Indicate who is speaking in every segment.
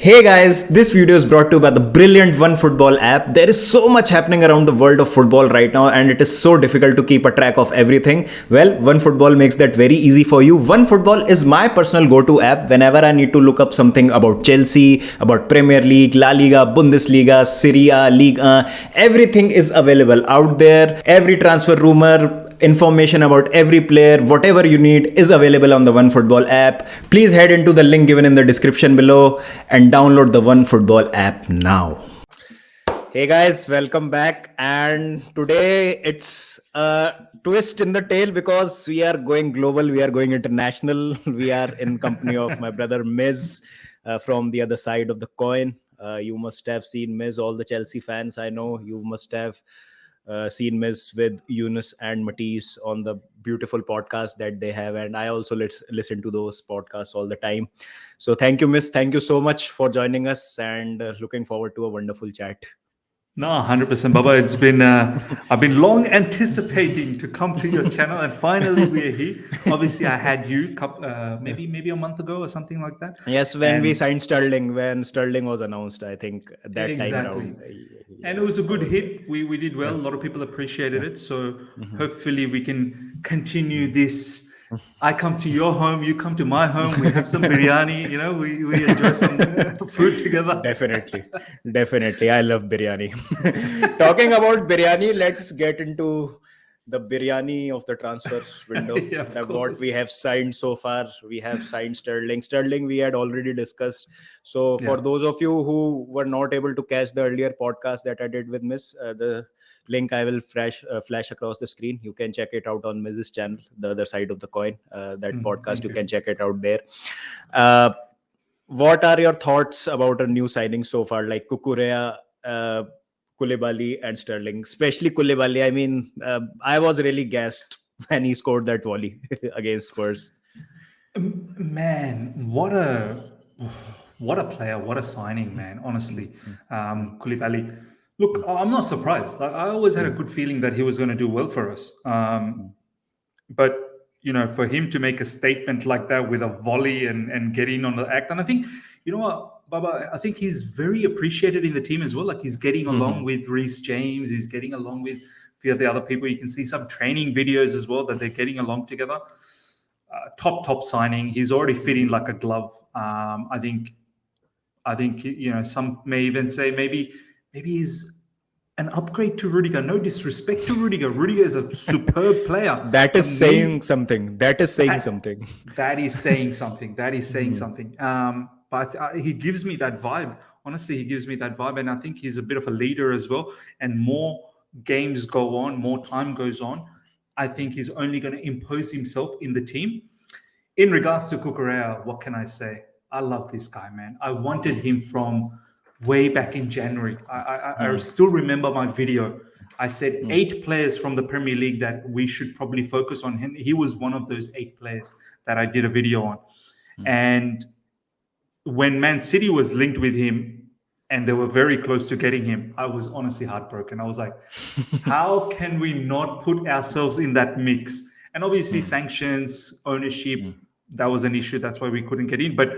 Speaker 1: Hey guys, this video is brought to you by the brilliant OneFootball app. There is so much happening around the world of football right now, and it is so difficult to keep a track of everything. Well, OneFootball makes that very easy for you. OneFootball is my personal go-to app whenever I need to look up something about Chelsea, about Premier League, La Liga, Bundesliga, Serie A, Ligue 1. Everything is available out there. Every transfer rumor, information about every player, whatever you need is available on the OneFootball app. Please head into the link given in the description below and download the OneFootball app now. Hey guys, welcome back. And today it's a twist in the tail because we are going global, we are going international. We are in company of my brother Miz from the other side of the coin. You must have seen Miz, all the Chelsea fans. I know you must have seen Miss with Eunice and Matisse on the beautiful podcast that they have, and I also listen to those podcasts all the time. So thank you, Miss. Thank you so much for joining us, and looking forward to a wonderful chat.
Speaker 2: No, 100%, Baba. It's been I've been long anticipating to come to your channel, and finally we're here. Obviously, I had you maybe a month ago or something like that.
Speaker 1: Yes, when we signed Sterling, when Sterling was announced, I think that
Speaker 2: Exactly.
Speaker 1: time around.
Speaker 2: And it was a good hit. We did well. A lot of people appreciated it. So hopefully we can continue this. I come to your home, you come to my home. We have some biryani. We enjoy some food together.
Speaker 1: Definitely. I love biryani. Talking about biryani, let's get into the biryani of the transfer window.
Speaker 2: Yeah, of
Speaker 1: What
Speaker 2: course.
Speaker 1: we have signed so far. We have signed Sterling. Sterling we had already discussed. So for
Speaker 2: Yeah.
Speaker 1: those of you who were not able to catch the earlier podcast that I did with Miss, the link I will flash across the screen. You can check it out on Mrs. channel, the other side of the coin. That podcast, you can check it out there. What are your thoughts about a new signing so far, like Kukurea, Koulibaly, and Sterling? Especially Koulibaly. I mean, I was really gassed when he scored that volley against Spurs.
Speaker 2: Man, what a player, what a signing, man. Honestly, Koulibaly. Look, I'm not surprised. I always had a good feeling that he was going to do well for us. But for him to make a statement like that with a volley and get in on the act, and I think, you know what, Baba, I think he's very appreciated in the team as well. Like, he's getting along with Reece James, he's getting along with a few of the other people. You can see some training videos as well that they're getting along together. Top signing. He's already fitting like a glove. I think some may even say maybe he's an upgrade to Rudiger. No disrespect to Rudiger. Rudiger is a superb player.
Speaker 1: That is saying something. That is saying something.
Speaker 2: That is saying something. That is saying something. But he gives me that vibe. Honestly, he gives me that vibe, and I think he's a bit of a leader as well. And more games go on, more time goes on, I think he's only going to impose himself in the team. In regards to Kukurea, what can I say? I love this guy, man. I wanted him from way back in January. I still remember my video. I said 8 players from the Premier League that we should probably focus on him. He was one of those 8 players that I did a video on. And when Man City was linked with him and they were very close to getting him, I was honestly heartbroken. I was like, how can we not put ourselves in that mix? And obviously sanctions, ownership, that was an issue. That's why we couldn't get in. But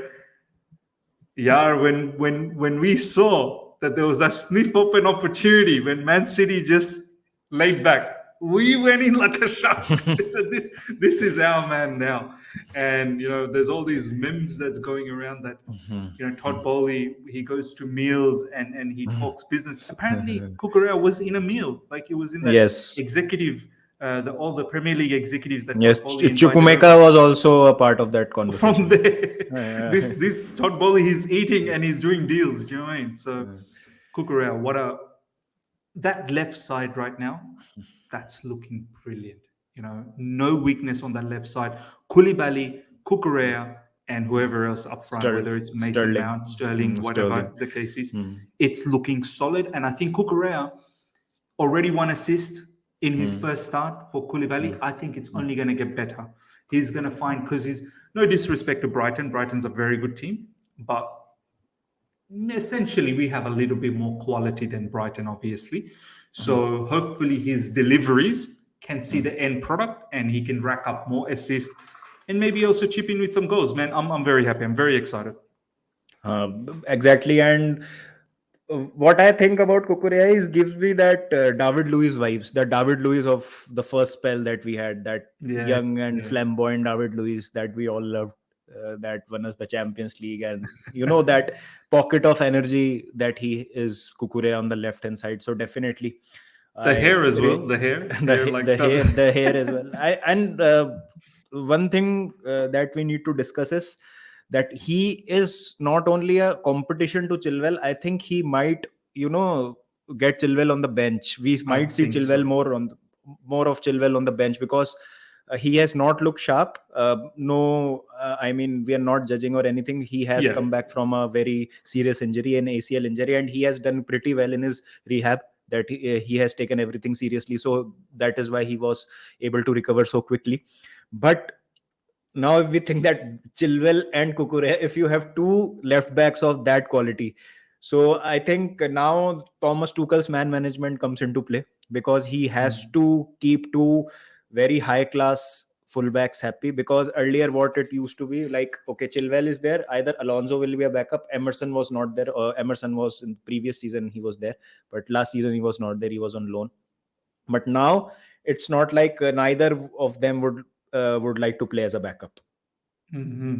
Speaker 2: yeah, when we saw that there was a sniff open opportunity, when Man City just laid back, we went in like a shark. They said, this is our man now. And there's all these memes that's going around that Todd Bowley, he goes to meals and he talks business. Apparently Kukurea was in a meal, like he was in that executive, all the Premier League executives that
Speaker 1: Yes,
Speaker 2: Todd Bowley
Speaker 1: Chukwuemeka was also a part of that conversation.
Speaker 2: from there. This Todd Bowley, he's eating and he's doing deals. Do you know what I mean? So Kukurea, that left side right now, that's looking brilliant. No weakness on that left side. Koulibaly, Kukurea, and whoever else up front, whether it's Mason Mount, Sterling, whatever the case is, it's looking solid. And I think Kukurea already 1 assist in his first start for Koulibaly. I think it's only going to get better. He's going to find, because he's, no disrespect to Brighton. Brighton's a very good team, but essentially we have a little bit more quality than Brighton, obviously. So hopefully his deliveries can see the end product and he can rack up more assists and maybe also chip in with some goals. Man, I'm very happy. I'm very excited.
Speaker 1: Exactly. And what I think about Kukurea is gives me that David Luiz vibes, the David Luiz of the first spell that we had, that
Speaker 2: Yeah,
Speaker 1: young and
Speaker 2: yeah.
Speaker 1: flamboyant David Luiz that we all loved, that won us the Champions League. And you know, that pocket of energy that he is, Kukurea on the left hand side. So definitely,
Speaker 2: The
Speaker 1: I
Speaker 2: hair as well.
Speaker 1: re-
Speaker 2: The hair like
Speaker 1: the hair as well. One thing that we need to discuss is that he is not only a competition to Chilwell. I think he might, you know, get Chilwell on the bench. We
Speaker 2: I
Speaker 1: might see
Speaker 2: think so.
Speaker 1: Chilwell more of Chilwell on the bench, because he has not looked sharp. No, I mean, we are not judging or anything. He has
Speaker 2: Yeah.
Speaker 1: come back from a very serious injury, an ACL injury, and he has done pretty well in his rehab. That he has taken everything seriously, so that is why he was able to recover so quickly. But now if we think that Chilwell and Kukurea, if you have two left backs of that quality, so I think now Thomas Tuchel's man management comes into play, because he has
Speaker 2: Mm.
Speaker 1: to keep two very high class fullbacks happy. Because earlier what it used to be like, okay, Chilwell is there, either Alonso will be a backup. Emerson was not there. Emerson was in previous season, he was there, but last season he was not there, he was on loan. But now it's not like neither of them would like to play as a backup.
Speaker 2: Hmm.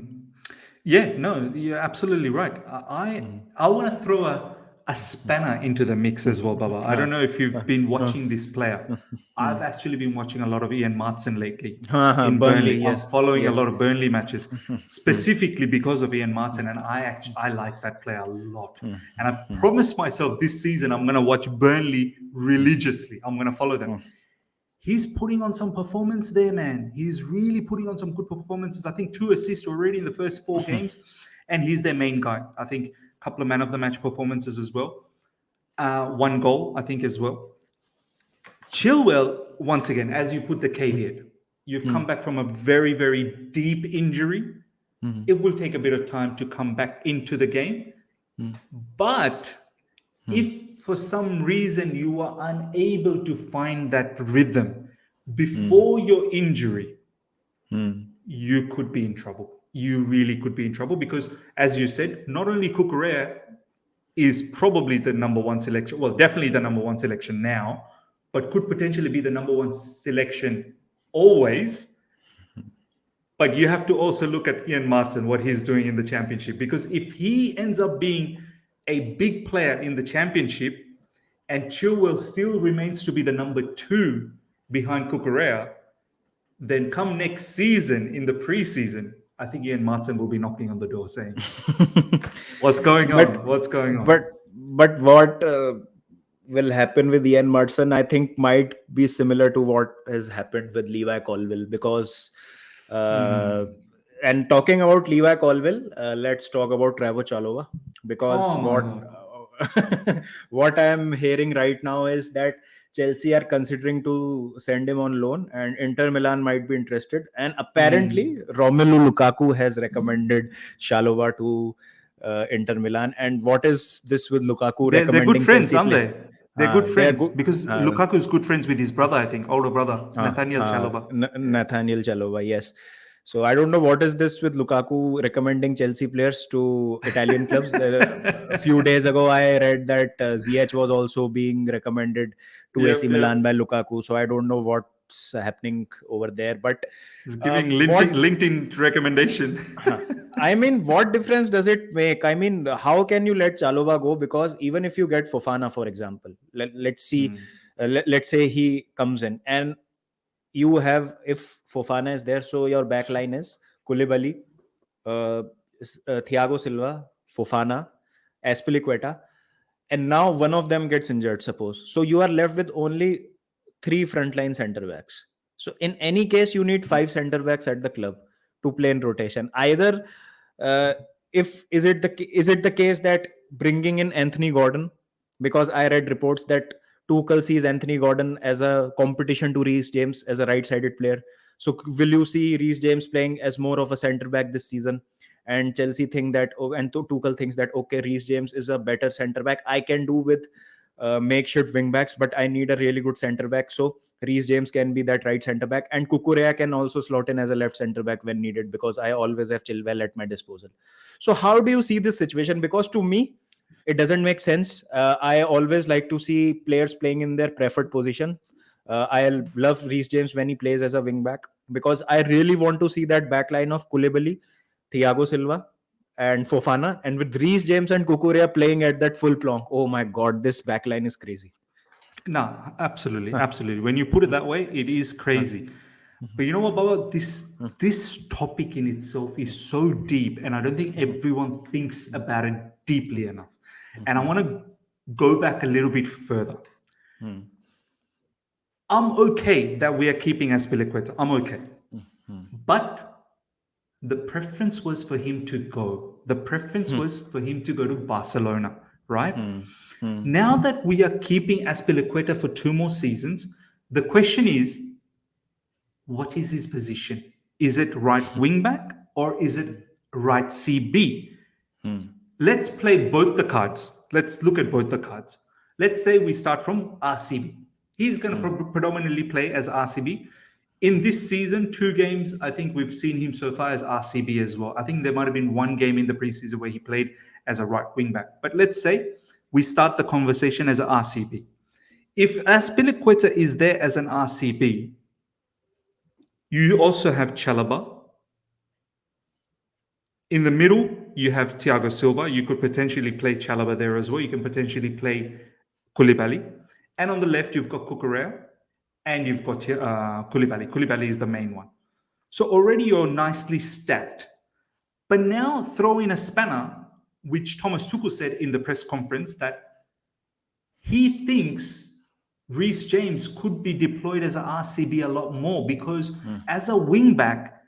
Speaker 2: Yeah, no, you're absolutely right. I want to throw a spanner into the mix as well, Baba. I
Speaker 1: Huh.
Speaker 2: don't know if you've
Speaker 1: Huh.
Speaker 2: been
Speaker 1: Huh.
Speaker 2: watching this player.
Speaker 1: Hmm.
Speaker 2: I've actually been watching a lot of Ian Martin lately in
Speaker 1: Burnley,
Speaker 2: Burnley. I'm
Speaker 1: yes,
Speaker 2: following a
Speaker 1: yes.
Speaker 2: lot of Burnley matches
Speaker 1: Hmm. Hmm.
Speaker 2: specifically because of Ian Martin, and I like that player a lot. And I promised myself this season I'm going to watch Burnley religiously. I'm going to follow them. He's putting on some performance there, man. He's really putting on some good performances. I think 2 assists already in the first 4 games, and he's their main guy. I think a couple of man of the match performances as well. 1 goal, I think, as well. Chilwell, once again, as you put the caveat, you've come back from a very, very deep injury. It will take a bit of time to come back into the game. But if for some reason you are unable to find that rhythm before your injury, you could be in trouble. You really could be in trouble because, as you said, not only Kukurea is probably the number one selection, well, definitely the number one selection now, but could potentially be the number one selection always. But you have to also look at Ian Martin, what he's doing in the championship, because if he ends up being a big player in the championship and Chilwell still remains to be the number two behind Kukurea, then come next season in the preseason, I think Ian Martin will be knocking on the door saying, "What's going
Speaker 1: but
Speaker 2: on? What's going on?"
Speaker 1: but what will happen with Ian Mudson, I think, might be similar to what has happened with Levi Colville. Because uh,
Speaker 2: Mm.
Speaker 1: and talking about Levi Colville, let's talk about Trevor Chalova. Because
Speaker 2: Oh my god!
Speaker 1: what I am hearing right now is that Chelsea are considering to send him on loan, and Inter Milan might be interested. And apparently,
Speaker 2: Mm.
Speaker 1: Romelu Lukaku has recommended Chalova to Inter Milan. And what is this with Lukaku
Speaker 2: They're good
Speaker 1: recommending
Speaker 2: friends,
Speaker 1: Chelsea
Speaker 2: aren't
Speaker 1: play?
Speaker 2: they? They're good
Speaker 1: They are
Speaker 2: friends
Speaker 1: good.
Speaker 2: because
Speaker 1: Uh,
Speaker 2: Lukaku is good friends with his brother, I think, older brother, Nathaniel Chalobah.
Speaker 1: Nathaniel Chalova, yes. So I don't know what is this with Lukaku recommending Chelsea players to Italian clubs. A few days ago, I read that Ziyech was also being recommended to AC
Speaker 2: Yep,
Speaker 1: Milan
Speaker 2: yep.
Speaker 1: by Lukaku. So I don't know what's happening over there. But
Speaker 2: He's giving
Speaker 1: what
Speaker 2: LinkedIn recommendation.
Speaker 1: Huh. I mean, what difference does it make? I mean, how can you let Chalova go? Because even if you get Fofana, for example, let's see,
Speaker 2: Mm.
Speaker 1: let's say he comes in, and you have, if Fofana is there, so your back line is Koulibaly, uh, Thiago Silva, Fofana, Aspilicueta, and now one of them gets injured, suppose. So you are left with only three frontline center backs. So in any case, you need five center backs at the club to play in rotation. Either uh, if is it the case that bringing in Anthony Gordon, because I read reports that Tuchel sees Anthony Gordon as a competition to Reece James as a right-sided player. So will you see Reece James playing as more of a centre back this season? And Chelsea think that, and Tuchel thinks that, okay, Reece James is a better centre back. I can do with makeshift wing backs, but I need a really good center back. So Reece James can be that right center back, and Kukurea can also slot in as a left center back when needed because I always have Chilwell at my disposal. So how do you see this situation? Because to me, it doesn't make sense. I always like to see players playing in their preferred position. I love Reece James when he plays as a wing back because I really want to see that back line of Koulibaly, Thiago Silva, and Fofana, and with Reece James and Kukurea playing at that full plonk. Oh my god, this back line is crazy.
Speaker 2: No, absolutely,
Speaker 1: Huh,
Speaker 2: absolutely. When you put it that way, it is
Speaker 1: huh,
Speaker 2: crazy. But you know what, Baba? This topic in itself is so deep, and I don't think everyone thinks about it deeply enough. And I want to go back a little bit further.
Speaker 1: hmm,
Speaker 2: I'm okay that we are keeping Aspilicueta. I'm okay, but the preference was for him to go. The preference
Speaker 1: hmm,
Speaker 2: was for him to go to Barcelona, right?
Speaker 1: hmm, hmm,
Speaker 2: Now that we are keeping Aspilicueta for 2 more seasons, the question is, what is his position? Is it right wing back or is it right CB?
Speaker 1: hmm,
Speaker 2: Let's play both the cards. Let's look at both the cards. Let's say we start from RCB. He's going to predominantly play as RCB. In this season, 2 games, I think we've seen him so far as RCB as well. I think there might have been 1 game in the preseason where he played as a right wing back. But let's say we start the conversation as a RCB. If Aspilicueta is there as an RCB, you also have Chalaba. In the middle, you have Thiago Silva. You could potentially play Chalaba there as well. You can potentially play Koulibaly. And on the left, you've got Kukurea and you've got Koulibaly. Koulibaly is the main one. So already you're nicely stacked. But now throw in a spanner, which Thomas Tuchel said in the press conference that he thinks Reece James could be deployed as an RCB a lot more because as a wing back,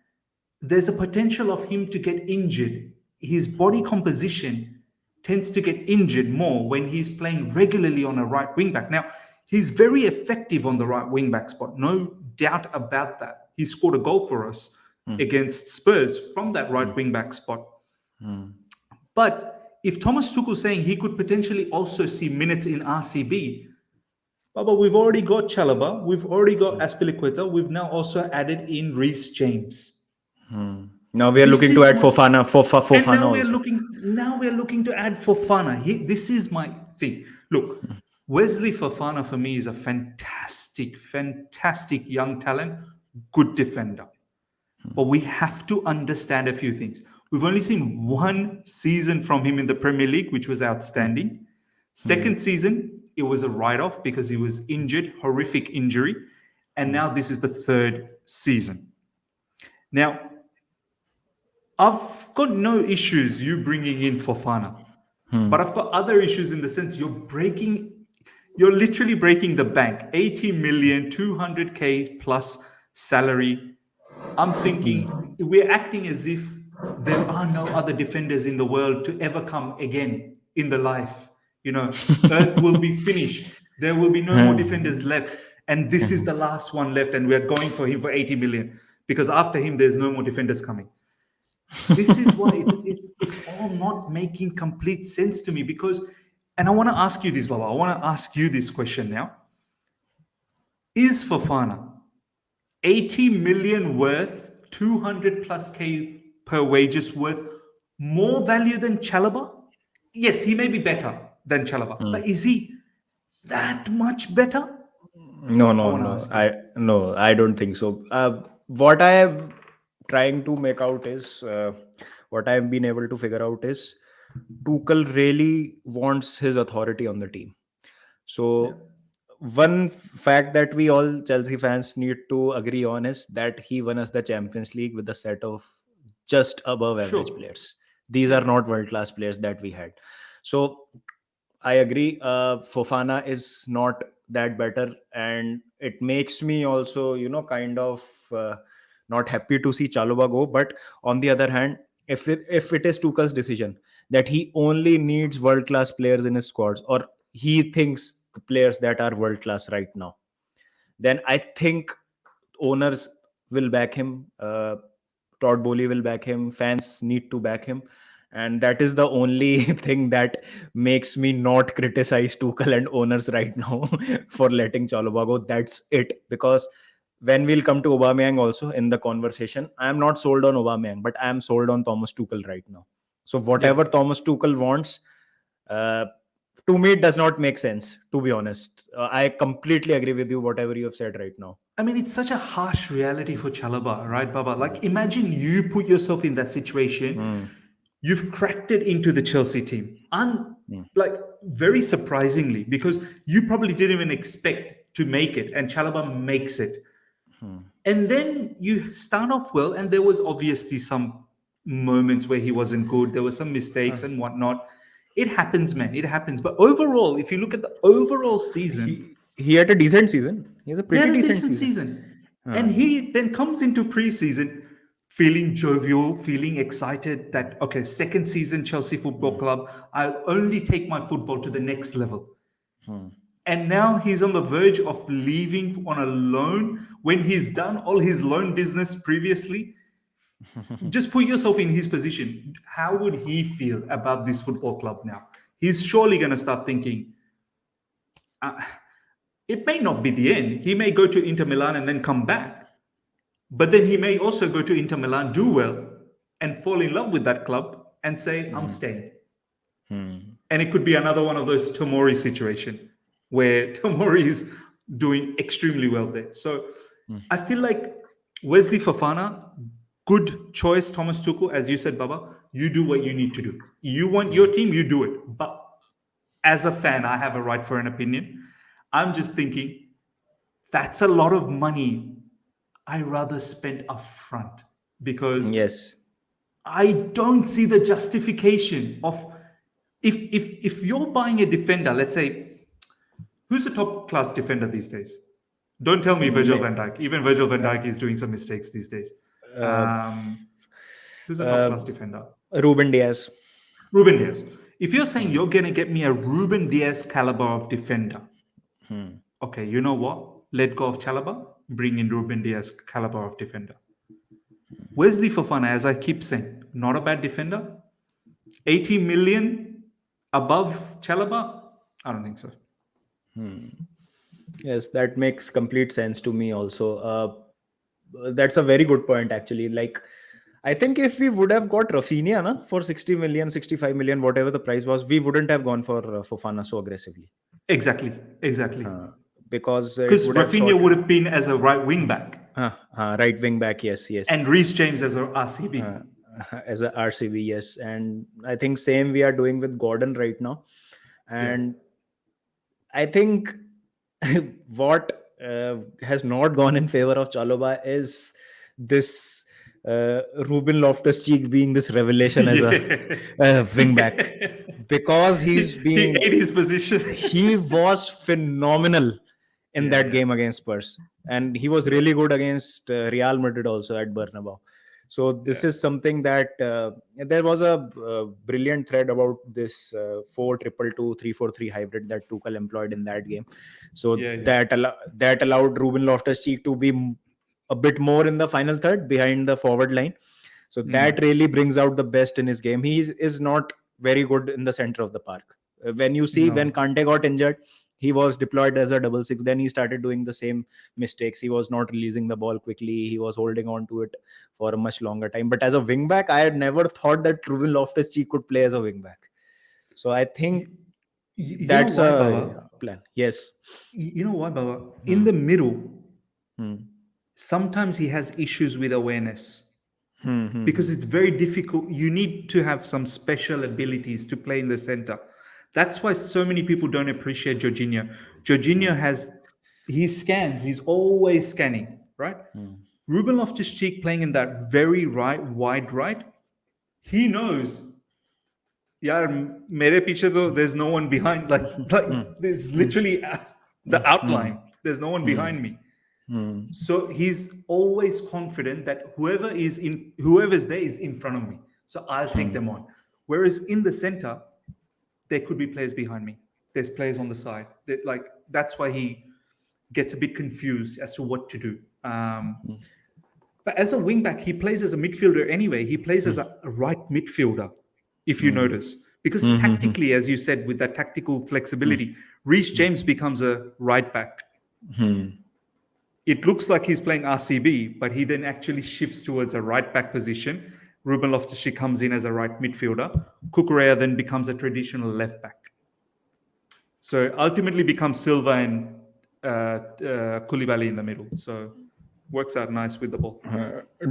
Speaker 2: there's a potential of him to get injured. His body composition tends to get injured more when he's playing regularly on a right wing back. Now, he's very effective on the right wing back spot, no doubt about that. He scored a goal for us against Spurs from that right wing back spot. But if Thomas Tuchel saying he could potentially also see minutes in RCB, Baba, we've already got Chalaba, we've already got Aspilicueta, we've now also added in Reece James.
Speaker 1: hmm. Now we are
Speaker 2: This
Speaker 1: looking to
Speaker 2: is
Speaker 1: add
Speaker 2: my and
Speaker 1: Fofana also.
Speaker 2: now we're looking to add Fofana. This is my thing. Look, Wesley Fofana for me is a fantastic, fantastic young talent, good defender. But we have to understand a few things. We've only seen 1 season from him in the Premier League, which was outstanding. Second season, it was a write-off because he was injured, horrific injury. And now this is the third season. Now, I've got no issues you bringing in Fofana, but I've got other issues in the sense you're literally breaking the bank. 80 million, 200K plus salary. I'm thinking we're acting as if there are no other defenders in the world to ever come again in the life. You know, Earth will be finished. There will be no more defenders left. And this is the last one left. And we're going for him for 80 million because after him, there's no more defenders coming. This is why it's all not making complete sense to me because, and I want to ask you this, Baba. I want to ask you this question now. Is Fofana 80 million worth, 200 plus K per wages worth more value than Chalaba? Yes, he may be better than Chalaba, but is he that much better?
Speaker 1: No,
Speaker 2: I
Speaker 1: no,
Speaker 2: want to
Speaker 1: no.
Speaker 2: ask you.
Speaker 1: I don't think so. What I am trying to make out is what I have been able to figure out is Tuchel really wants his authority on the team.
Speaker 2: Yeah,
Speaker 1: So one fact that we all Chelsea fans need to agree on is that he won us the Champions League with a set of just above average
Speaker 2: sure.
Speaker 1: players. These are
Speaker 2: Yeah,
Speaker 1: not world class players that we had. So I agree. Fofana is not that better, and it makes me also, kind of not happy to see Chalobah go. But on the other hand, if it is Tuchel's decision that he only needs world class players in his squads, or he thinks the players that are world class right now, then I think owners will back him. Todd Bowley will back him. Fans need to back him, And that is the only thing that makes me not criticize Tuchel and owners right now for letting Chalobah go. That's it. Because when we'll come to Aubameyang also in the conversation, I am not sold on Aubameyang, but I am sold on Thomas Tuchel right now. So
Speaker 2: Yeah.
Speaker 1: whatever Thomas Tuchel wants, uh, to me it does not make sense. To be honest, I completely agree with you. Whatever you have said right now.
Speaker 2: I mean, it's such a harsh reality for Chalaba, right, Baba? Like, imagine you put yourself in that situation.
Speaker 1: Hmm.
Speaker 2: You've cracked it into the Chelsea team.
Speaker 1: Hmm.
Speaker 2: Like, very surprisingly, because you probably didn't even expect to make it, and Chalaba makes it.
Speaker 1: Hmm.
Speaker 2: And then you start off well, and there was obviously some moments where he wasn't good. There were some mistakes and whatnot. It happens, man. It happens. But overall, if you look at the overall season,
Speaker 1: He had a decent season. He has a
Speaker 2: he
Speaker 1: pretty
Speaker 2: had a
Speaker 1: decent
Speaker 2: decent
Speaker 1: season.
Speaker 2: season. And
Speaker 1: Uh,
Speaker 2: he then comes into preseason feeling jovial, feeling excited that, okay, second season Chelsea Football Club, I'll only take my football to the next level.
Speaker 1: hmm.
Speaker 2: And now he's on the verge of leaving on a loan when he's done all his loan business previously. Just put yourself in his position. How would he feel about this football club now? He's surely going to start thinking, uh, it may not be the end. He may go to Inter Milan and then come back. But then he may also go to Inter Milan, do well, and fall in love with that club and say, I'm staying.
Speaker 1: Hmm.
Speaker 2: And it could be another one of those Tomori situation where Tomori is doing extremely well there. So I feel like Wesley Fofana, good choice, Thomas Tuchel, as you said, Baba. You do what you need to do. You want your team, you do it. But as a fan, I have a right for an opinion. I'm just thinking that's a lot of money I rather spend upfront because
Speaker 1: Yes.
Speaker 2: I don't see the justification of if you're buying a defender, let's say, who's a top class defender these days? Don't tell me Virgil
Speaker 1: May-
Speaker 2: van Dijk. Even Virgil van
Speaker 1: uh,
Speaker 2: Dijk is doing some mistakes these days.
Speaker 1: uh,
Speaker 2: Um, who's a top
Speaker 1: uh,
Speaker 2: class defender?
Speaker 1: Ruben Diaz.
Speaker 2: Ruben Diaz. If you're saying
Speaker 1: Hmm.
Speaker 2: you're going to get me a Ruben Diaz caliber of defender,
Speaker 1: Hmm.
Speaker 2: okay, you know what? Let go of Chalaba, bring in Ruben Diaz caliber of defender. Wesley Fofana, as I keep saying, not a bad defender. 80 million above Chalaba? I don't think so.
Speaker 1: Yes, that makes complete sense to me also. That's a very good point, actually. Like, I think if we would have got Rafinha na, for 60 million, 65 million, whatever the price was, we wouldn't have gone for Fofana so aggressively.
Speaker 2: Exactly, exactly.
Speaker 1: Uh, because it
Speaker 2: Because
Speaker 1: would have
Speaker 2: Rafinha
Speaker 1: sort
Speaker 2: would have been as a right wing back
Speaker 1: right wing back, yes, yes.
Speaker 2: and Reece James as a RCB.
Speaker 1: uh, as a RCB, yes. And I think same we are doing with Gordon right now.
Speaker 2: Yeah.
Speaker 1: And I think what has not gone in favor of Chaloba is this Ruben Loftus-Cheek being this revelation as
Speaker 2: Yeah.
Speaker 1: a wing back,
Speaker 2: Yeah.
Speaker 1: because
Speaker 2: He ate his position.
Speaker 1: he was phenomenal in
Speaker 2: Yeah,
Speaker 1: that
Speaker 2: yeah.
Speaker 1: game against Spurs, and he was
Speaker 2: Yeah.
Speaker 1: really good against Real Madrid also at Bernabeu. So this
Speaker 2: Yeah.
Speaker 1: is something that there was a brilliant thread about this 4-2-2 3-4-3 hybrid that Tuchel employed in that game. So
Speaker 2: Yeah, yeah.
Speaker 1: that allowed Ruben Loftus-Cheek to be a bit more in the final third behind the forward line. So that really brings out the best in his game. Is not very good in the center of the park. When you see when
Speaker 2: No.
Speaker 1: Kante got injured, he was deployed as a double six. Then he started doing the same mistakes. He was not releasing the ball quickly. He was holding on to it for a much longer time. But as a wing back, I had never thought that Ruben Loftus-Cheek could play as a wing back. So I think
Speaker 2: You, you know
Speaker 1: that's
Speaker 2: why,
Speaker 1: a
Speaker 2: Baba?
Speaker 1: plan. Yes.
Speaker 2: You know why, Baba? In
Speaker 1: Hmm.
Speaker 2: the middle,
Speaker 1: Hmm.
Speaker 2: sometimes he has issues with awareness
Speaker 1: Hmm. Hmm.
Speaker 2: because
Speaker 1: Hmm.
Speaker 2: it's very difficult. You need to have some special abilities to play in the center. That's why so many people don't appreciate Jorginho. Jorginho he scans, he's always scanning, right?
Speaker 1: Hmm.
Speaker 2: Ruben Loftus-Cheek playing in that very right, wide right, he knows, yeah, mere piche though, there's no one behind, like
Speaker 1: Hmm.
Speaker 2: there's
Speaker 1: Hmm.
Speaker 2: literally
Speaker 1: Hmm.
Speaker 2: the outline. There's no one
Speaker 1: Hmm.
Speaker 2: behind me.
Speaker 1: Hmm.
Speaker 2: So he's always confident that whoever's there is in front of me. So I'll take
Speaker 1: Hmm.
Speaker 2: them on. Whereas in the center, there could be players behind me. There's players on the side. Like that's why he gets a bit confused as to what to do. But as a wingback, he plays as a midfielder anyway. He plays as a right midfielder. if you notice. Because tactically, as you said, with that tactical flexibility, Reece James becomes a right back. It looks like he's playing RCB, but he then actually shifts towards a right back position. Ruben Loftus-Cheek comes in as a right midfielder. Kukurea then becomes a traditional left back. So ultimately becomes Silva and Koulibaly in the middle. So works out nice with the ball.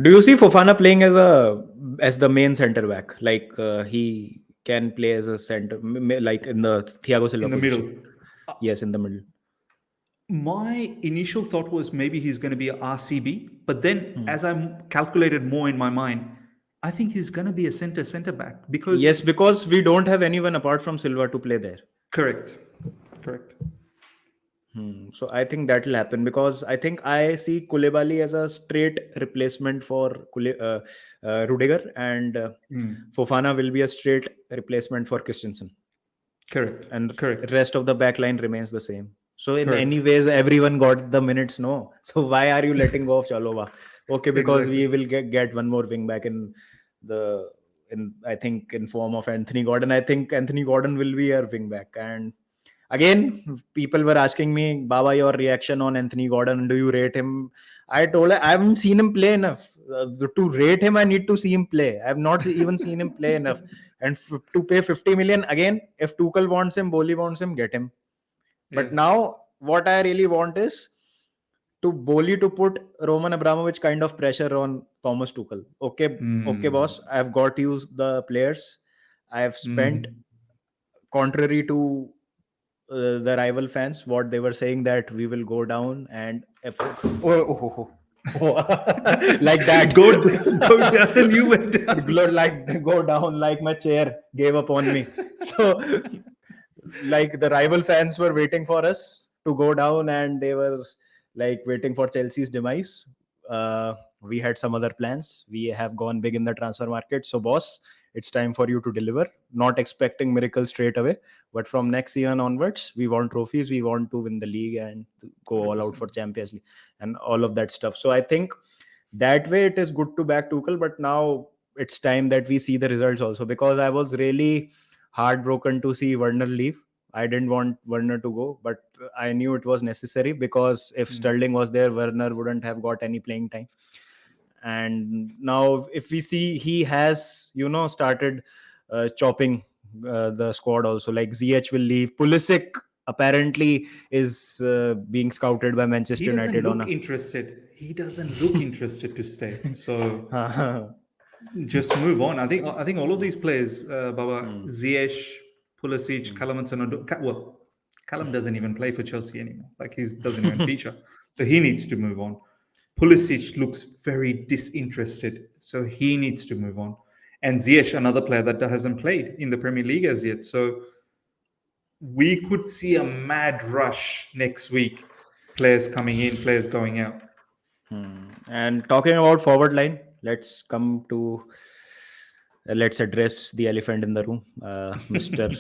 Speaker 1: Do you see Fofana playing as the main center back? Like he can play as a center, like in the Thiago Silva
Speaker 2: In the
Speaker 1: position.
Speaker 2: middle.
Speaker 1: Yes, in the middle.
Speaker 2: My initial thought was maybe he's going to be a RCB, but then as I calculated more in my mind, I think he's going to be a center back because
Speaker 1: Yes, because we don't have anyone apart from Silva to play there.
Speaker 2: correct.
Speaker 1: So I think that will happen because I think I see Koulibaly as a straight replacement for Rudiger, and Fofana will be a straight replacement for Christensen, and
Speaker 2: Correct.
Speaker 1: rest of the back line remains the same. So in
Speaker 2: Correct.
Speaker 1: any ways, everyone got the minutes. No, so why are you letting go of Chalova? Okay, because we will get one more wing back in I think in form of Anthony Gordon. I think Anthony Gordon will be our wing back. And again, people were asking me, Baba, your reaction on Anthony Gordon. Do you rate him? I told her I haven't seen him play enough. To rate him, I need to see him play. I have not even seen him play enough. And to pay 50 million, again, if Tuchel wants him, Boli wants him, get him. But now, what I really want is to Boli to put Roman Abramovich kind of pressure on Thomas Tuchel. Okay, boss, I've got you the players. I have spent, contrary to the rival fans, what they were saying, that we will go down and if like that
Speaker 2: Go down, you went down.
Speaker 1: like go down, like my chair gave up on me. So like the rival fans were waiting for us to go down, and they were like waiting for Chelsea's demise. We had some other plans. We have gone big in the transfer market. So boss, it's time for you to deliver. Not expecting miracles straight away, but from next season onwards, we want trophies. We want to win the league and go all out for Champions League and all of that stuff. So I think that way it is good to back Tuchel, but now it's time that we see the results also, because I was really heartbroken to see Werner leave. I didn't want Werner to go, but I knew it was necessary, because if Sterling was there, Werner wouldn't have got any playing time. And now if we see, he has started chopping the squad also. Like ZH will leave, Pulisic apparently is being scouted by Manchester
Speaker 2: He doesn't
Speaker 1: United
Speaker 2: look interested. He doesn't look interested to stay. So just move on. I think all of these players, Baba, Ziyech, Pulisic, Callum well, Callum doesn't even play for Chelsea anymore. Like he doesn't even feature. So he needs to move on. Pulisic looks very disinterested. So he needs to move on. And Ziyech, another player that hasn't played in the Premier League as yet. So we could see a mad rush next week. Players coming in, players going out.
Speaker 1: And talking about forward line, let's address the elephant in the room, Mr.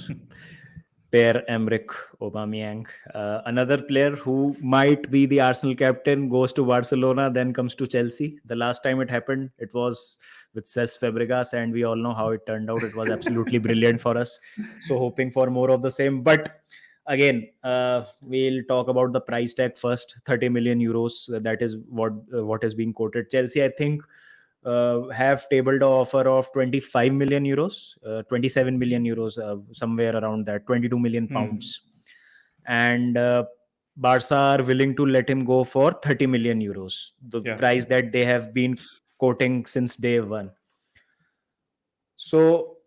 Speaker 1: Pierre-Emerick Aubameyang. Another player who might be the Arsenal captain goes to Barcelona, then comes to Chelsea. The last time it happened, it was with Cesc Fabregas, and we all know how it turned out. It was absolutely brilliant for us. So hoping for more of the same. But again, we'll talk about the price tag first. 30 million euros. That is what is being quoted. Chelsea, I think, have tabled an offer of 25 million euros, 27 million euros, somewhere around that, 22 million pounds. And Barca are willing to let him go for 30 million euros, the price that they have been quoting since day one. So,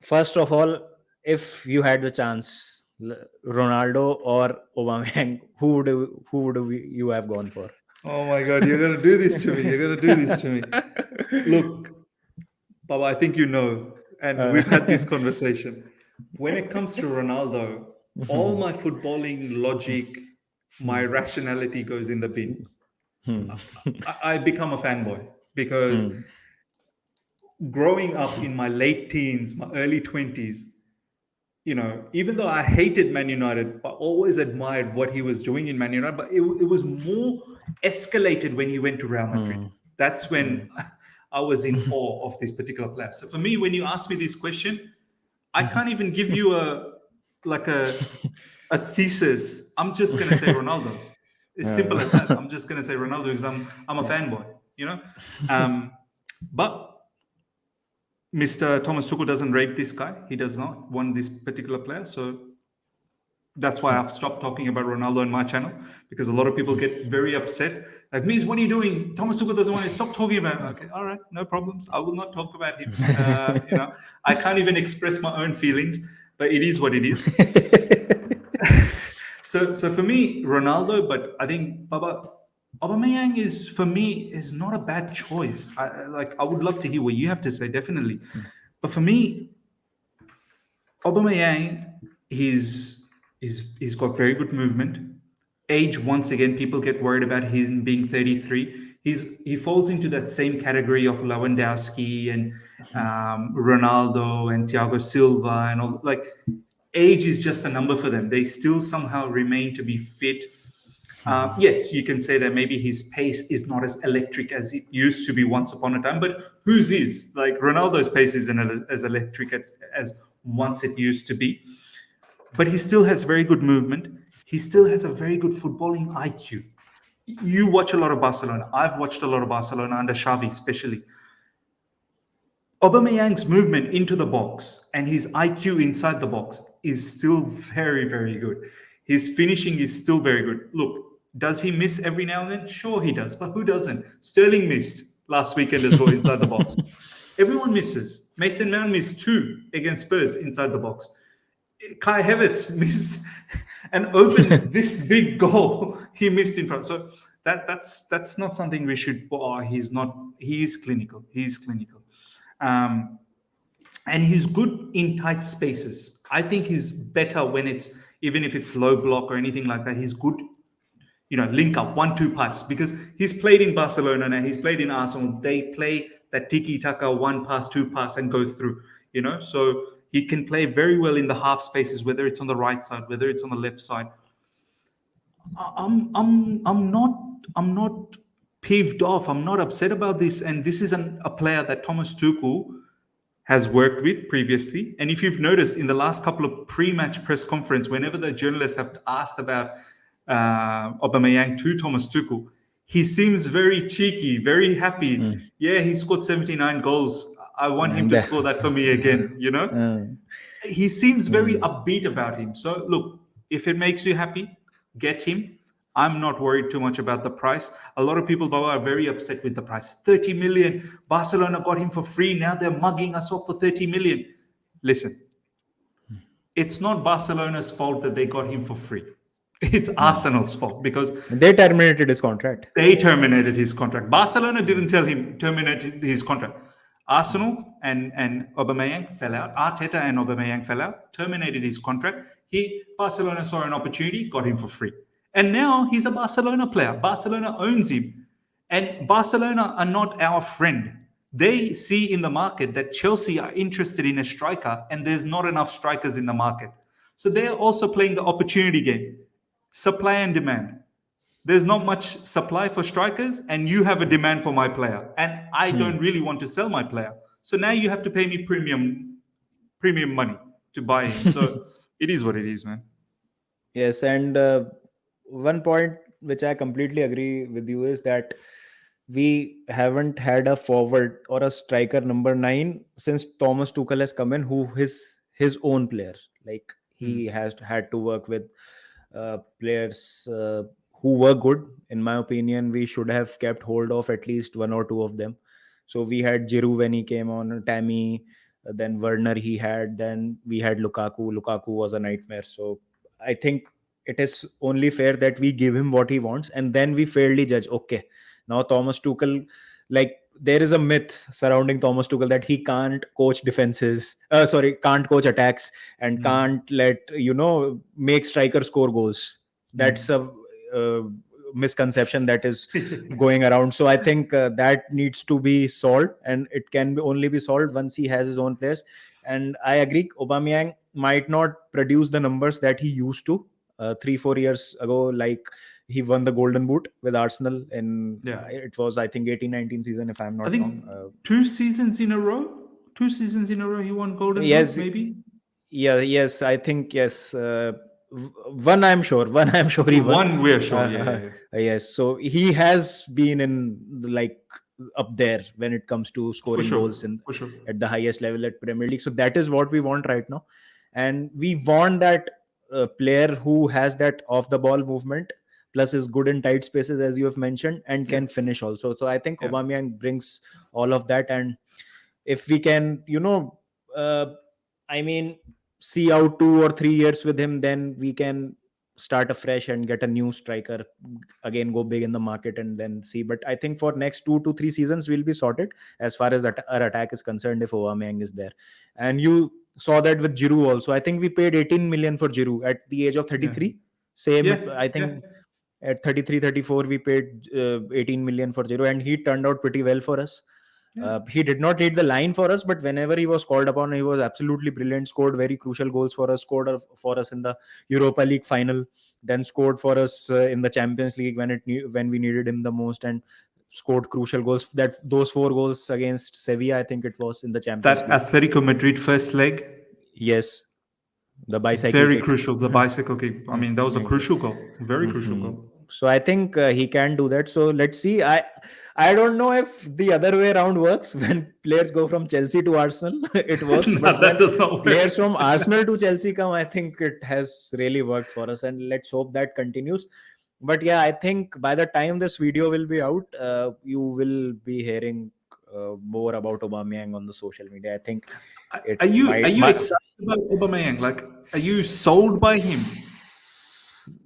Speaker 1: first of all, if you had the chance, Ronaldo or Aubameyang, who would you have gone for?
Speaker 2: Oh my God, you're going to do this to me. You're going to do this to me. Look, Baba, I think you know, and we've had this conversation. When it comes to Ronaldo, all my footballing logic, my rationality goes in the bin. I become a fanboy because growing up in my late teens, my early 20s, even though I hated Man United, but always admired what he was doing in Man United, but it was more escalated when he went to Real Madrid. That's when I was in awe of this particular player. So for me, when you ask me this question, I can't even give you like a thesis. I'm just gonna say Ronaldo. It's simple as that. I'm just gonna say Ronaldo because I'm a fanboy, you know. Um, but Mr. Thomas Tuchel doesn't rate this guy. He does not want this particular player. So that's why I've stopped talking about Ronaldo on my channel, because a lot of people get very upset. Like, Miz, what are you doing? Thomas Tuchel doesn't want to stop talking about him. Okay, all right, no problems. I will not talk about him. I can't even express my own feelings, but it is what it is. So for me, Ronaldo, but I think Baba Aubameyang is, for me, is not a bad choice. I would love to hear what you have to say, definitely. But for me, Aubameyang, he's got very good movement. Age, once again, people get worried about him being 33. He falls into that same category of Lewandowski and Ronaldo and Thiago Silva and all. Like, age is just a number for them. They still somehow remain to be fit. Yes, you can say that maybe his pace is not as electric as it used to be once upon a time, but whose is? Like, Ronaldo's pace isn't as electric as once it used to be. But he still has very good movement. He still has a very good footballing IQ. You watch a lot of Barcelona. I've watched a lot of Barcelona under Xavi, especially. Aubameyang's movement into the box and his IQ inside the box is still very, very good. His finishing is still very good. Look, does he miss every now and then? Sure, he does. But who doesn't? Sterling missed last weekend as well inside the box. Everyone misses. Mason Mount missed 2 against Spurs inside the box. Kai Havertz missed and opened this big goal he missed in front. So that's not something we should. Oh, he's not. He is clinical. He's clinical. And he's good in tight spaces. I think he's better when it's, even if it's low block or anything like that. He's good, link up 1-2 pass, because he's played in Barcelona now. He's played in Arsenal. They play that tiki taka 1 pass, 2 pass, and go through. So he can play very well in the half spaces, whether it's on the right side, whether it's on the left side. I'm not peeved off. I'm not upset about this. And this is a player that Thomas Tuchel has worked with previously. And if you've noticed in the last couple of pre-match press conference, whenever the journalists have asked about Aubameyang to Thomas Tuchel, he seems very cheeky, very happy. Yeah, he scored 79 goals. I want him to score that for me again, He seems very upbeat about him. So look, if it makes you happy, get him. I'm not worried too much about the price. A lot of people, Baba, are very upset with the price. 30 million. Barcelona got him for free. Now they're mugging us off for 30 million. Listen, it's not Barcelona's fault that they got him for free. It's Arsenal's fault, because
Speaker 1: they terminated his contract.
Speaker 2: Barcelona didn't tell him terminated his contract. Arsenal and Aubameyang fell out. Arteta and Aubameyang fell out, terminated his contract. Barcelona saw an opportunity, got him for free. And now he's a Barcelona player. Barcelona owns him. And Barcelona are not our friend. They see in the market that Chelsea are interested in a striker, and there's not enough strikers in the market. So they're also playing the opportunity game. Supply and demand. There's not much supply for strikers, and you have a demand for my player. And I don't really want to sell my player. So now you have to pay me premium money to buy him. So it is what it is, man.
Speaker 1: Yes, and one point which I completely agree with you is that we haven't had a forward or a striker number 9 since Thomas Tuchel has come in, who is his own player. Like, he has had to work with players who were good. In my opinion, we should have kept hold of at least 1 or 2 of them. So we had Giroud when he came on, Tammy, then Werner then we had Lukaku. Lukaku was a nightmare. So I think it is only fair that we give him what he wants, and then we fairly judge. Okay, now Thomas Tuchel, like, there is a myth surrounding Thomas Tuchel that he can't coach defenses. Can't coach attacks, and can't make strikers score goals. That's a misconception that is going around. So I think that needs to be solved, and it can only be solved once he has his own players. And I agree, Aubameyang might not produce the numbers that he used to 3-4 years ago. Like, he won the Golden Boot with Arsenal in it was, I think, 18-19 season, if I'm not wrong.
Speaker 2: 2 seasons in a row. 2 seasons in a row he won Golden
Speaker 1: Yes,
Speaker 2: Boot, maybe.
Speaker 1: Yeah, yes, I think yes. One, I'm sure. One, I'm sure he won.
Speaker 2: One, we're sure. Yeah,
Speaker 1: Uh,
Speaker 2: yeah, yeah.
Speaker 1: yes, so he has been in like up there when it comes to
Speaker 2: For
Speaker 1: scoring
Speaker 2: sure,
Speaker 1: goals in
Speaker 2: for sure.
Speaker 1: at the highest level at Premier League. So that is what we want right now, and we want that player who has that off the ball movement, plus is good in tight spaces as you have mentioned, and
Speaker 2: Yeah,
Speaker 1: can finish also. So I think
Speaker 2: yeah,
Speaker 1: Aubameyang brings all of that, and if we can, uh, I mean, see out 2 or 3 years with him, then we can start afresh and get a new striker again, go big in the market, and then see. But I think for next 2 to 3 seasons, we'll be sorted as far as our attack is concerned if Aubameyang is there. And you saw that with Giroud also. I think we paid 18 million for Giroud at the age of
Speaker 2: yeah,
Speaker 1: 33. Same,
Speaker 2: yeah,
Speaker 1: I
Speaker 2: yeah,
Speaker 1: think at 33, 34, we paid 18 million for Giroud, and he turned out pretty well for us.
Speaker 2: yeah.
Speaker 1: He did not lead the line for us, but whenever he was called upon, he was absolutely brilliant. Scored very crucial goals for us. Scored for us in the Europa League final. Then scored for us in the Champions League when we needed him the most, and scored crucial goals. That those 4 goals against Sevilla, I think it was in the Champions
Speaker 2: That
Speaker 1: League.
Speaker 2: Atletico Madrid first leg,
Speaker 1: Yes, the bicycle
Speaker 2: very
Speaker 1: kick.
Speaker 2: crucial. The bicycle kick. I mean, that was a crucial goal. Very crucial
Speaker 1: Mhm.
Speaker 2: goal.
Speaker 1: So I think he can do that. So let's see. I don't know if the other way around works. When players go from Chelsea to Arsenal, it works.
Speaker 2: No,
Speaker 1: But
Speaker 2: that
Speaker 1: when
Speaker 2: does not
Speaker 1: players
Speaker 2: work.
Speaker 1: from Arsenal to Chelsea come, I think it has really worked for us. And let's hope that continues. But yeah, I think by the time this video will be out, you will be hearing more about Aubameyang on the social media. I think it
Speaker 2: Are
Speaker 1: might.
Speaker 2: you excited about Aubameyang? Like, are you sold by him?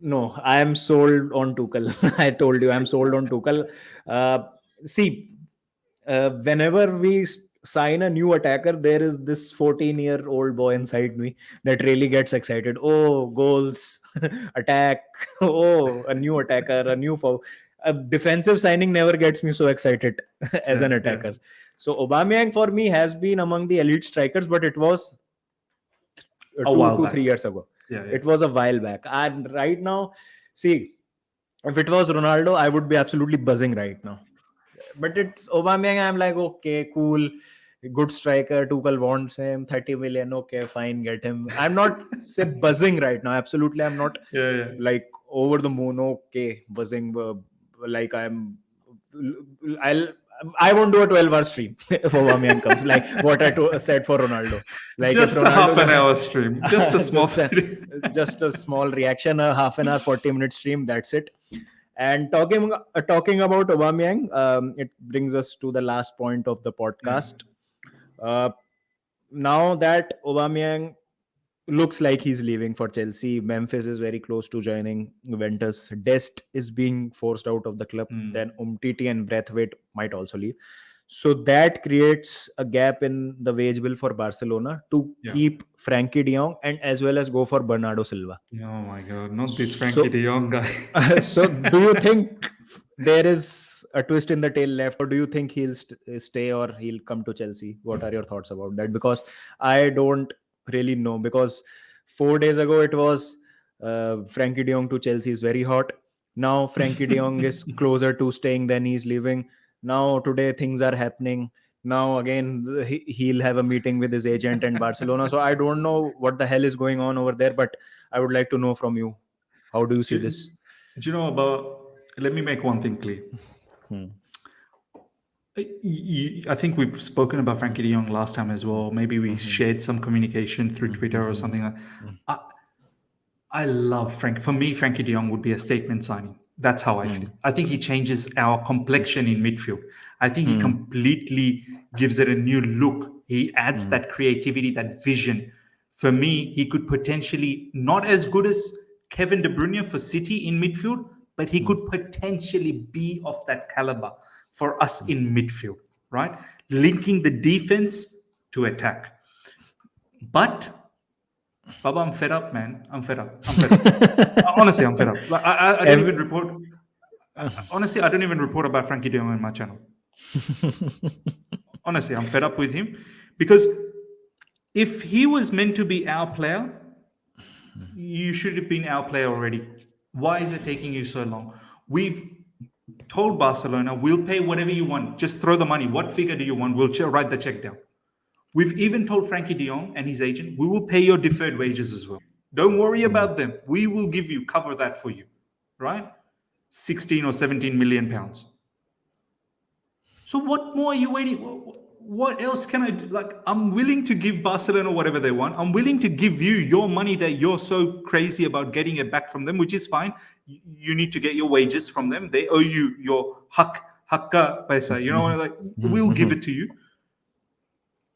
Speaker 1: No, I am sold on Tuchel. I told you I'm sold on Tuchel. Uh, See, whenever we sign a new attacker, there is this 14-year-old boy inside me that really gets excited. Oh, goals, attack. Oh, a new attacker, a new foul. A defensive signing never gets me so excited as
Speaker 2: Yeah,
Speaker 1: an
Speaker 2: yeah.
Speaker 1: attacker. So Aubameyang for me has been among the elite strikers, but it was
Speaker 2: A
Speaker 1: two
Speaker 2: while
Speaker 1: to
Speaker 2: back.
Speaker 1: 3 years ago.
Speaker 2: Yeah, yeah.
Speaker 1: It was a while back. And right now, see, if it was Ronaldo, I would be absolutely buzzing right now. But it's Aubameyang. I'm like, okay, cool, good striker. Tuchel wants him, 30 million. Okay, fine, get him. I'm not say buzzing right now. Absolutely, I'm not
Speaker 2: Yeah, yeah.
Speaker 1: like over the moon. Okay, buzzing. Like I'll. I won't do a 12-hour stream if Aubameyang comes. Like what said for Ronaldo. Like if
Speaker 2: Just a half
Speaker 1: Ronaldo
Speaker 2: an hour stream. Just a small
Speaker 1: just
Speaker 2: thing.
Speaker 1: just a small reaction, a half an hour, 40-minute stream. That's it. And talking about Aubameyang, it brings us to the last point of the
Speaker 2: Yeah.
Speaker 1: podcast. Uh, Now that Aubameyang looks like he's leaving for Chelsea, Memphis is very close to joining Juventus. Dest is being forced out of the club. Then
Speaker 2: Mm.
Speaker 1: Umtiti and Braithwaite might also leave. So that creates a gap in the wage bill for Barcelona to
Speaker 2: Yeah.
Speaker 1: keep Frankie De Jong and as well as go for Bernardo Silva.
Speaker 2: Oh my God. Not this Frankie de
Speaker 1: So,
Speaker 2: Jong guy.
Speaker 1: so do you think there is a twist in the tail left, or do you think he'll stay or he'll come to Chelsea? What are your thoughts about that? Because I don't really know. Because 4 days ago it was Frankie De Jong to Chelsea is very hot. Now Frankie De Jong is closer to staying than he's leaving. Now today things are happening. Now again he'll have a meeting with his agent and Barcelona. So I don't know what the hell is going on over there, but I would like to know from you. How do you see
Speaker 2: do,
Speaker 1: this?
Speaker 2: do you know about? Let me make one thing clear.
Speaker 1: Hmm.
Speaker 2: I think we've spoken about Frankie de Jong last time as well. Maybe we
Speaker 1: Mhm.
Speaker 2: shared some communication through Twitter or
Speaker 1: Mhm.
Speaker 2: something like.
Speaker 1: Mhm.
Speaker 2: I, I love Frank. For me, Frankie de Jong would be a statement signing. That's how I feel.
Speaker 1: Mhm.
Speaker 2: I think he changes our complexion in midfield. I think he
Speaker 1: Mhm.
Speaker 2: completely gives it a new look. He adds
Speaker 1: Mhm.
Speaker 2: that creativity, that vision. For me, he could potentially not as good as Kevin De Bruyne for City in midfield, but he could potentially be of that caliber for us in midfield, right? Linking the defense to attack. But Baba, I'm fed up, man. I'm fed up. I'm fed up. Honestly, I'm fed up. Like, I don't even
Speaker 1: Ev-
Speaker 2: report. Honestly, I don't even report about Frankie De Jong on my channel. Honestly, I'm fed up with him because if he was meant to be our player, you should have been our player already. Why is it taking you so long? We've told Barcelona, we'll pay whatever you want. Just throw the money. What figure do you want? We'll write the check down. We've even told Frankie de Jong and his agent, we will pay your deferred wages as well. Don't worry about them. We will give you, cover that for you, right? 16 or 17 million pounds. So what more are you waiting? What else can I do? Like, I'm willing to give Barcelona whatever they want. I'm willing to give you your money that you're so crazy about getting it back from them, which is fine. You need to get your wages from them. They owe you your hakka paisa. You know, like, we'll give it to you.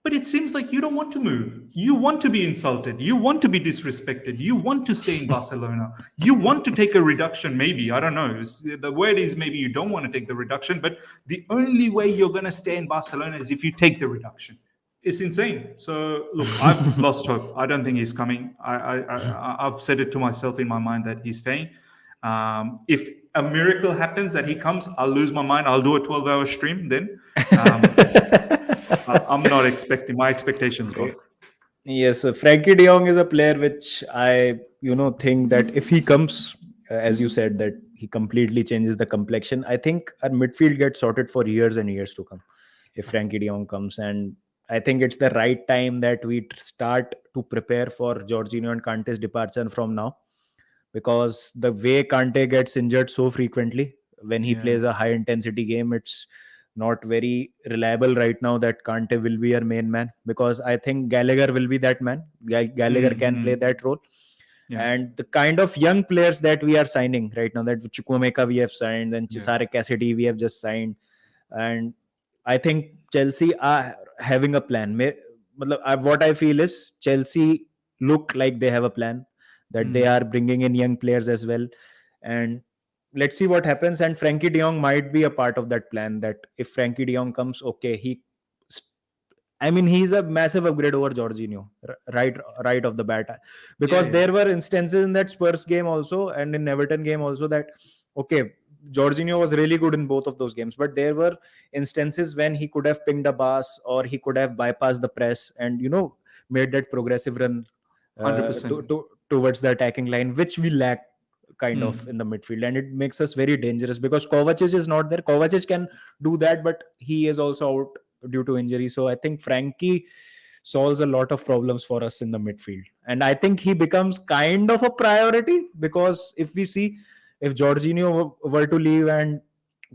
Speaker 2: But it seems like you don't want to move. You want to be insulted. You want to be disrespected. You want to stay in Barcelona. You want to take a reduction, maybe. I don't know. The word is maybe you don't want to take the reduction, but the only way you're going to stay in Barcelona is if you take the reduction. It's insane. So look, I've lost hope. I don't think he's coming. I've said it to myself in my mind that he's staying. If a miracle happens that he comes, I'll lose my mind. I'll do a 12-hour stream then. I'm not expecting, my expectations gone.
Speaker 1: Yes, Frankie De Jong is a player which I, think that if he comes, as you said, that he completely changes the complexion. I think our midfield gets sorted for years and years to come if Frankie De Jong comes, and I think it's the right time that we start to prepare for Jorginho and Kante's departure from now, because the way Kante gets injured so frequently when he
Speaker 2: Yeah.
Speaker 1: plays a high intensity game, it's not very reliable right now that Kante will be our main man, because I think Gallagher will be that man. Gallagher can play that role.
Speaker 2: Yeah.
Speaker 1: And the kind of young players that we are signing right now, that Chukwuemeka we have signed, and
Speaker 2: Yeah.
Speaker 1: Cesare Cassidy we have just signed, and I think Chelsea are having a plan. What I feel is Chelsea look like they have a plan, that they are bringing in young players as well, and let's see what happens. And Frankie De Jong might be a part of that plan. That if Frankie De Jong comes, okay, I mean, he's a massive upgrade over Jorginho, right off the bat. Because
Speaker 2: Yeah.
Speaker 1: there were instances in that Spurs game also and in Everton game also that, okay, Jorginho was really good in both of those games, but there were instances when he could have pinged a pass or he could have bypassed the press and, made that progressive run
Speaker 2: 100%.
Speaker 1: towards the attacking line, which we lack kind of in the midfield. And it makes us very dangerous because Kovacic is not there. Kovacic can do that, but he is also out due to injury. So I think Frankie solves a lot of problems for us in the midfield. And I think he becomes kind of a priority because if we see, if Jorginho were to leave and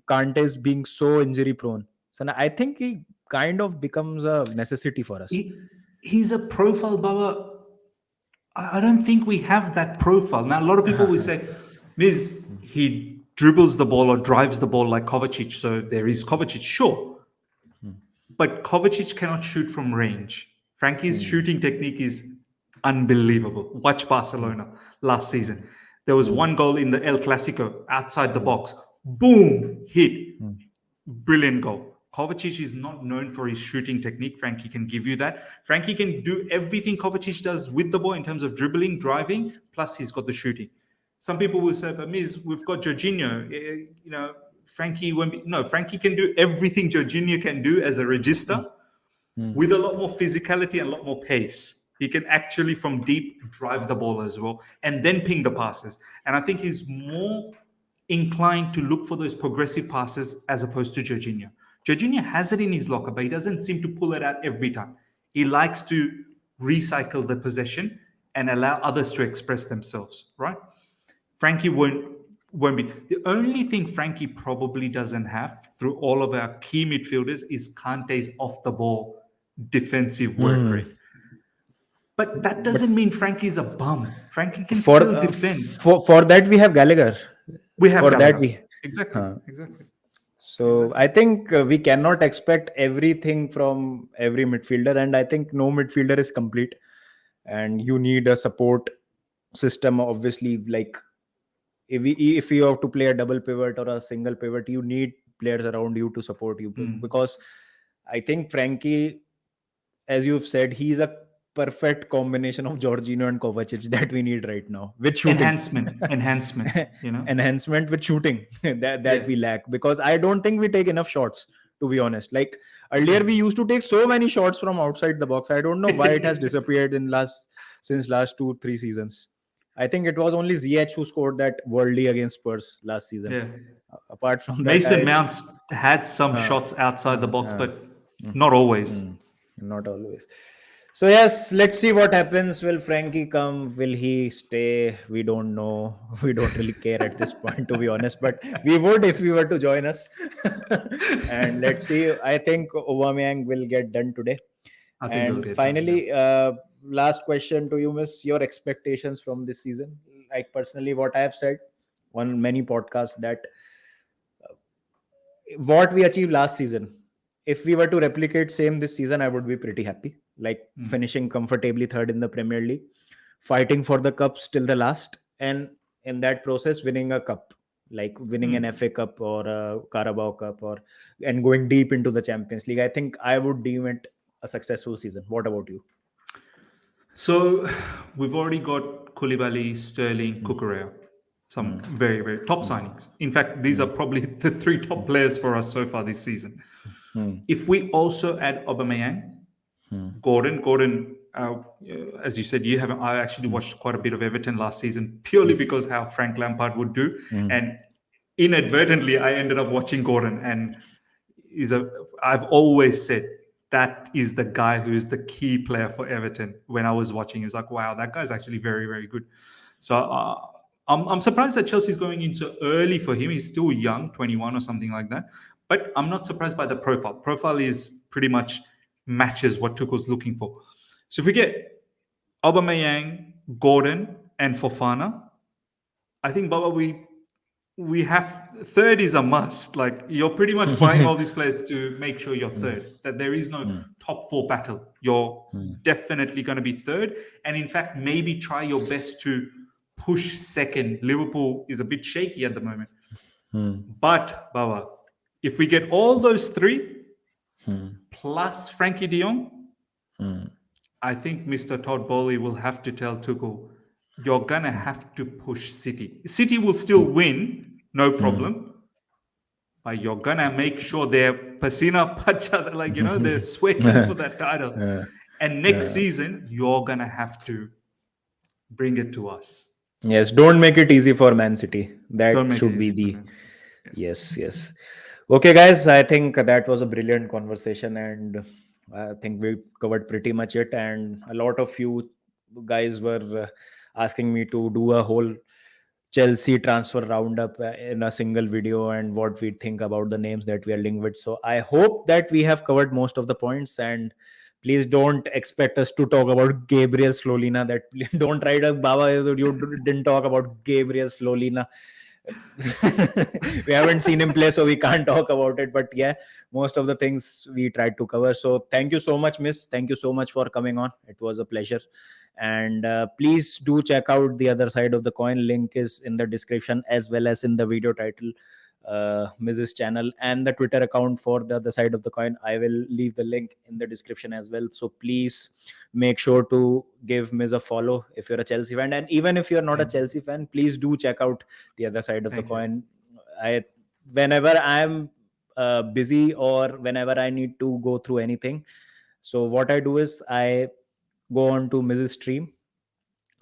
Speaker 1: Kante is being so injury prone, so I think he kind of becomes a necessity for us.
Speaker 2: He's a profile, Baba. I don't think we have that profile. Now, a lot of people will say, Miz, he dribbles the ball or drives the ball like Kovacic. So there is Kovacic, sure. But Kovacic cannot shoot from range. Frankie's shooting technique is unbelievable. Watch Barcelona last season. There was one goal in the El Clasico outside the box. Boom, hit. Brilliant goal. Kovacic is not known for his shooting technique. Frankie can give you that. Frankie can do everything Kovacic does with the ball in terms of dribbling, driving, plus he's got the shooting. Some people will say, but Miz, we've got Jorginho. Frankie won't be. No, Frankie can do everything Jorginho can do as a register with a lot more physicality and a lot more pace. He can actually from deep drive the ball as well and then ping the passes. And I think he's more inclined to look for those progressive passes as opposed to Jorginho. Jorginho has it in his locker, but he doesn't seem to pull it out every time. He likes to recycle the possession and allow others to express themselves, right? Frankie won't be. The only thing Frankie probably doesn't have through all of our key midfielders is Kante's off the ball defensive work rate. But that doesn't mean Frankie's a bum. Frankie can
Speaker 1: For
Speaker 2: still defend.
Speaker 1: for that we have Gallagher.
Speaker 2: We have
Speaker 1: For that
Speaker 2: Gallagher. Exactly.
Speaker 1: So I think we cannot expect everything from every midfielder, and I think no midfielder is complete, and you need a support system. Obviously, like if you have to play a double pivot or a single pivot, you need players around you to support you because I think Frankie, as you've said, he's a perfect combination of Jorginho and Kovacic that we need right now with shooting.
Speaker 2: Enhancement.
Speaker 1: Enhancement with shooting that
Speaker 2: Yeah.
Speaker 1: we lack, because I don't think we take enough shots, to be honest. Like earlier we used to take so many shots from outside the box. I don't know why it has disappeared since last 2-3 seasons. I think it was only Ziyech who scored that worldly against Spurs last season.
Speaker 2: Yeah.
Speaker 1: Apart from that,
Speaker 2: Mason Mounts had some shots outside the box, but not always.
Speaker 1: Not always. So yes, let's see what happens. Will Frankie come? Will he stay? We don't know. We don't really care at this point, to be honest. But we would if we were to join us. And let's see. I think Aubameyang will get done today.
Speaker 2: I think he'll
Speaker 1: And
Speaker 2: get done. Yeah.
Speaker 1: finally, last question to you, Miss. Your expectations from this season? Like personally, what I have said on many podcasts that what we achieved last season, if we were to replicate same this season, I would be pretty happy, like
Speaker 2: Mm.
Speaker 1: finishing comfortably third in the Premier League, fighting for the cups till the last, and in that process winning a cup, like winning an
Speaker 2: Mm.
Speaker 1: FA Cup or a Carabao Cup, or and going deep into the Champions League. I think I would deem it a successful season. What about you?
Speaker 2: So we've already got Koulibaly, Sterling,
Speaker 1: Mm,
Speaker 2: Kukurea. Some
Speaker 1: mm,
Speaker 2: very, very top
Speaker 1: mm,
Speaker 2: signings. In fact, these are
Speaker 1: mm,
Speaker 2: probably the three top
Speaker 1: mm,
Speaker 2: players for us so far this season.
Speaker 1: mm,
Speaker 2: If we also add Aubameyang,
Speaker 1: mm,
Speaker 2: Gordon, as you said, you haven't. I actually
Speaker 1: mm,
Speaker 2: watched quite a bit of Everton last season purely because how Frank Lampard would do,
Speaker 1: mm,
Speaker 2: and inadvertently I ended up watching Gordon, and is a. I've always said that is the guy who is the key player for Everton. When I was watching, he was like, wow, that guy's actually very, very good. So I'm surprised that Chelsea's going in so early for him. He's still young, 21 or something like that. But I'm not surprised by the profile. Profile is pretty much matches what Tuchel's looking for. So if we get Aubameyang, Gordon, and Fofana, I think Baba we have third is a must. Like you're pretty much buying all these players to make sure you're
Speaker 1: mm,
Speaker 2: third. That there is no
Speaker 1: mm,
Speaker 2: top four battle. You're
Speaker 1: mm,
Speaker 2: definitely going to be third, and in fact, maybe try your best to push second. Liverpool is a bit shaky at the moment,
Speaker 1: mm,
Speaker 2: but Baba, if we get all those three
Speaker 1: mm,
Speaker 2: plus Frankie De Jong,
Speaker 1: mm,
Speaker 2: I think Mr. Todd Bowley will have to tell Tuchel, you're gonna
Speaker 1: mm,
Speaker 2: have to push City. City will still win, no
Speaker 1: mm,
Speaker 2: problem, but you're gonna make sure they're pasina pacha, like they're sweating for that title.
Speaker 1: uh,
Speaker 2: And next
Speaker 1: uh,
Speaker 2: season, you're gonna have to bring it to us.
Speaker 1: yes, don't make it easy for Man City.
Speaker 2: Don't
Speaker 1: That
Speaker 2: make it
Speaker 1: should be
Speaker 2: easy for
Speaker 1: the.
Speaker 2: them. Yeah.
Speaker 1: Yes, yes. Okay, guys, I think that was a brilliant conversation, and I think we covered pretty much it. And a lot of you guys were asking me to do a whole Chelsea transfer roundup in a single video and what we think about the names that we are linked with. So I hope that we have covered most of the points, and please don't expect us to talk about Gabriel Slolina. That don't write a Baba. You didn't talk about Gabriel Slolina. We haven't seen him play, so we can't talk about it. But yeah, most of the things we tried to cover. So thank you so much, Miss. Thank you so much for coming on. It was a pleasure. And please do check out the other side of the coin. Link is in the description as well as in the video title. Mrs. channel and the Twitter account for the other side of the coin. I will leave the link in the description as well. So please make sure to give Ms. a follow if you're a Chelsea fan. And even if you're not a
Speaker 2: Thank you.
Speaker 1: Chelsea fan, please do check out the other side of the
Speaker 2: Thank you.
Speaker 1: coin. I Whenever I'm busy or whenever I need to go through anything, so what I do is I go on to Mrs. Stream.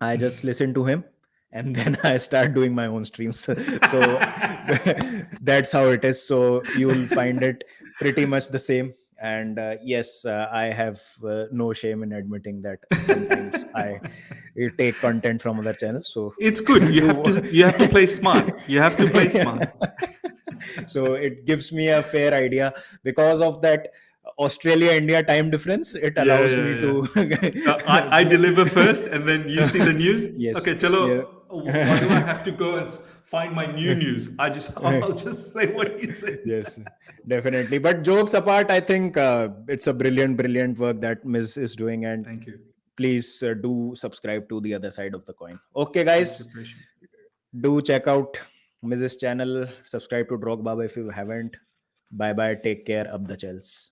Speaker 1: I just listen to him and then I start doing my own streams. So that's how it is. So you'll find it pretty much the same. And yes, I have no shame in admitting that sometimes I take content from other channels. So
Speaker 2: It's good.
Speaker 1: do.
Speaker 2: You have to play smart. You have to play smart.
Speaker 1: So it gives me a fair idea because of that Australia India time difference. It
Speaker 2: Yeah,
Speaker 1: allows
Speaker 2: yeah,
Speaker 1: me
Speaker 2: yeah.
Speaker 1: to.
Speaker 2: I deliver first, and then you see the news.
Speaker 1: Yes.
Speaker 2: Okay,
Speaker 1: Yeah.
Speaker 2: chalo. Why do I have to go and find my new news? I'll just say what he said.
Speaker 1: Yes, definitely. But jokes apart, I think it's a brilliant, brilliant work that Ms. is doing. And
Speaker 2: Thank you.
Speaker 1: please do subscribe to the other side of the coin. Okay,
Speaker 2: Much
Speaker 1: guys,
Speaker 2: appreciated.
Speaker 1: do check out Mrs. channel. Subscribe to Drog Baba if you haven't. Bye bye. Take care. Up the Chels.